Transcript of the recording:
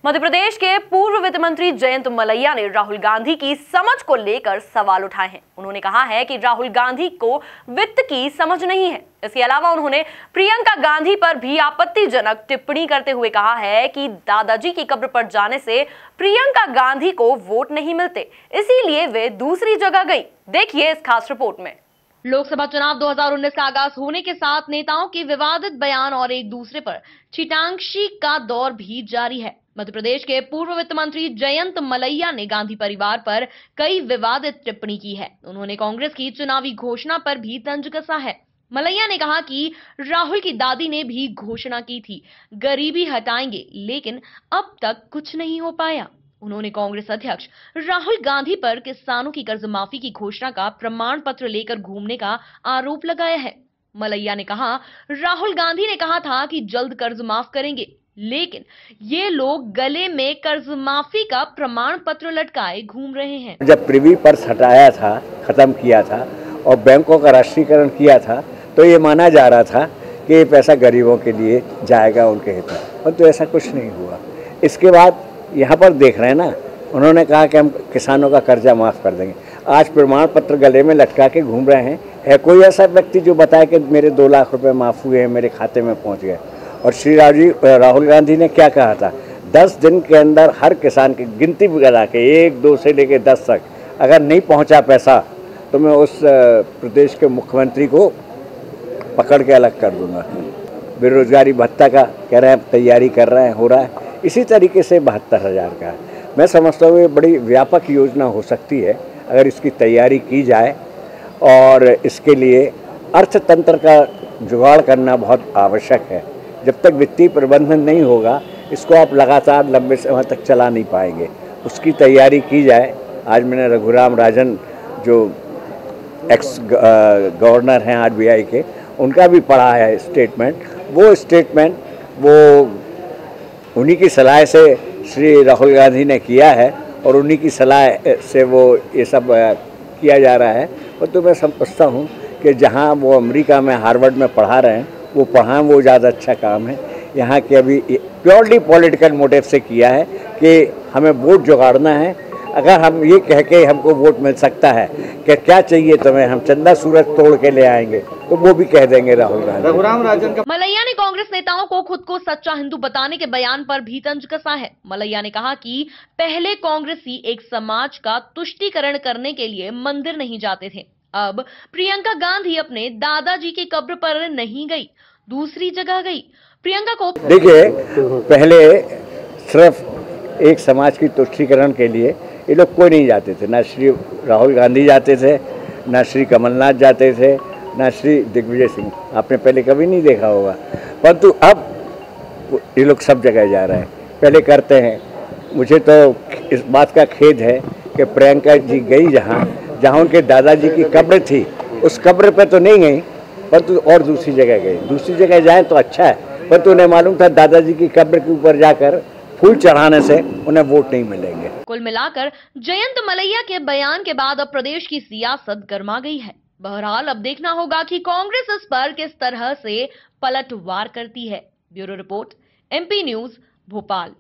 मध्य प्रदेश के पूर्व वित्त मंत्री जयंत मलैया ने राहुल गांधी की समझ को लेकर सवाल उठाए हैं। उन्होंने कहा है कि राहुल गांधी को वित्त की समझ नहीं है। इसके अलावा उन्होंने प्रियंका गांधी पर भी आपत्तिजनक टिप्पणी करते हुए कहा है कि दादाजी की कब्र पर जाने से प्रियंका गांधी को वोट नहीं मिलते, इसीलिए वे दूसरी जगह गई। देखिए इस खास रिपोर्ट में। लोकसभा चुनाव 2019 का आगाज होने के साथ नेताओं के विवादित बयान और एक दूसरे पर छिटांगशी का दौर भी जारी है। मध्य प्रदेश के पूर्व वित्त मंत्री जयंत मलैया ने गांधी परिवार पर कई विवादित टिप्पणी की है। उन्होंने कांग्रेस की चुनावी घोषणा पर भी तंज कसा है। मलैया ने कहा कि राहुल की दादी ने भी घोषणा की थी गरीबी हटाएंगे, लेकिन अब तक कुछ नहीं हो पाया। उन्होंने कांग्रेस अध्यक्ष राहुल गांधी पर किसानों की कर्ज माफी की घोषणा का प्रमाण पत्र लेकर घूमने का आरोप लगाया है। मलैया ने कहा, राहुल गांधी ने कहा था कि जल्द कर्ज माफ करेंगे, लेकिन ये लोग गले में कर्ज माफी का प्रमाण पत्र लटकाए घूम रहे हैं। जब प्रिवी पर्स हटाया था, खत्म किया था और बैंकों का राष्ट्रीयकरण किया था, तो ये माना जा रहा था कि ये पैसा गरीबों के लिए जाएगा, उनके हित में, परंतु ऐसा कुछ नहीं हुआ। इसके बाद यहाँ पर देख रहे हैं ना, उन्होंने कहा कि हम किसानों का कर्जा माफ़ कर देंगे। आज प्रमाण पत्र गले में लटका के घूम रहे हैं। है कोई ऐसा व्यक्ति जो बताए कि मेरे 2 लाख रुपए माफ़ हुए हैं, मेरे खाते में पहुँच गए? और श्री राहुल गांधी ने क्या कहा था, 10 दिन के अंदर हर किसान की गिनती लगा के 1, 2 से लेकर 10 तक अगर नहीं पहुँचा पैसा तो मैं उस प्रदेश के मुख्यमंत्री को पकड़ के अलग कर दूंगा। बेरोजगारी भत्ता का कह रहे हैं, तैयारी कर रहे हैं, हो रहा है। इसी तरीके से 72,000 का है। मैं समझता हूँ ये बड़ी व्यापक योजना हो सकती है अगर इसकी तैयारी की जाए, और इसके लिए अर्थतंत्र का जुगाड़ करना बहुत आवश्यक है। जब तक वित्तीय प्रबंधन नहीं होगा, इसको आप लगातार लंबे समय तक चला नहीं पाएंगे। उसकी तैयारी की जाए। आज मैंने रघुराम राजन जो एक्स गवर्नर हैं RBI के, उनका भी पढ़ा है स्टेटमेंट। वो स्टेटमेंट वो उन्हीं की सलाह से श्री राहुल गांधी ने किया है और उन्हीं की सलाह से वो ये सब किया जा रहा है। और तो मैं समझता हूँ कि जहाँ वो अमेरिका में हार्वर्ड में पढ़ा रहे हैं, वो पढ़ाएं, वो ज़्यादा अच्छा काम है। यहाँ के अभी प्योरली पॉलिटिकल मोटिव से किया है कि हमें वोट जुगाड़ना है। अगर हम ये कह के हमको वोट मिल सकता है कि क्या चाहिए तुम्हें, हम चंदा सूरज तोड़ के ले आएंगे, तो वो भी कह देंगे राहुल गांधी। रघुराम राजन का मलैया ने कांग्रेस नेताओं को खुद को सच्चा हिंदू बताने के बयान पर भी तंज कसा है। मलैया ने कहा कि पहले कांग्रेसी एक समाज का तुष्टीकरण करने के लिए मंदिर नहीं जाते थे। अब प्रियंका गांधी अपने दादाजी की कब्र पर नहीं गई, दूसरी जगह गई। प्रियंका को देखिए, पहले सिर्फ एक समाज की तुष्टीकरण के लिए ये लोग कोई नहीं जाते थे। ना श्री राहुल गांधी जाते थे, ना श्री कमलनाथ जाते थे, ना श्री दिग्विजय सिंह। आपने पहले कभी नहीं देखा होगा, परंतु अब ये लोग सब जगह जा रहे हैं, पहले करते हैं। मुझे तो इस बात का खेद है कि प्रियंका जी गई जहाँ उनके दादाजी की कब्र थी, उस कब्र पे तो नहीं गई, परंतु और दूसरी जगह गई। दूसरी जगह जाएं तो अच्छा है, परंतु उन्हें मालूम था दादाजी की कब्र के ऊपर जाकर फूल चढ़ाने से उन्हें वोट नहीं मिलेंगे। कुल मिलाकर जयंत मलैया के बयान के बाद अब प्रदेश की सियासत गर्मा गई है। बहरहाल अब देखना होगा कि कांग्रेस इस पर किस तरह से पलटवार करती है। Bureau report, MP news, Bhopal.